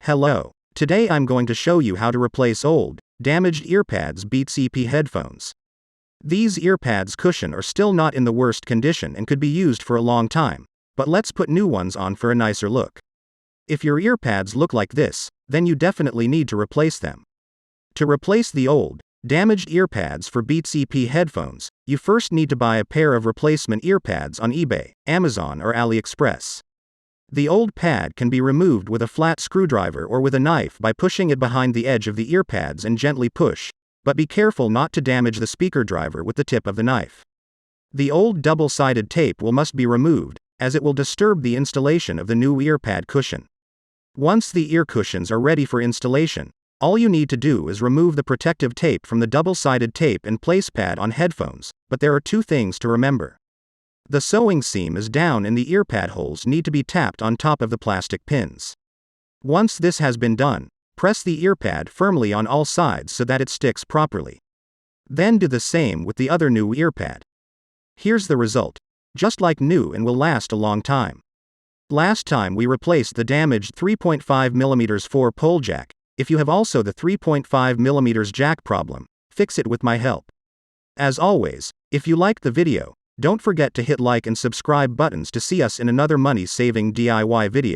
Hello. Today I'm going to show you how to replace old, damaged earpads Beats EP headphones. These earpads cushion are still not in the worst condition and could be used for a long time, but let's put new ones on for a nicer look. If your earpads look like this, then you definitely need to replace them. To replace the old, damaged earpads for Beats EP headphones, you first need to buy a pair of replacement earpads on eBay, Amazon or Aliexpress. The old pad can be removed with a flat screwdriver or with a knife by pushing it behind the edge of the earpads and gently push, but be careful not to damage the speaker driver with the tip of the knife. The old double-sided tape must be removed, as it will disturb the installation of the new earpad cushion. Once the ear cushions are ready for installation, all you need to do is remove the protective tape from the double-sided tape and place pad on headphones, but there are two things to remember. The sewing seam is down and the earpad holes need to be tapped on top of the plastic pins. Once this has been done, press the earpad firmly on all sides so that it sticks properly. Then do the same with the other new earpad. Here's the result. Just like new and will last a long time. Last time we replaced the damaged 3.5mm 4-pole jack. If you have also the 3.5mm jack problem, fix it with my help. As always, if you liked the video, don't forget to hit like and subscribe buttons to see us in another money-saving DIY video.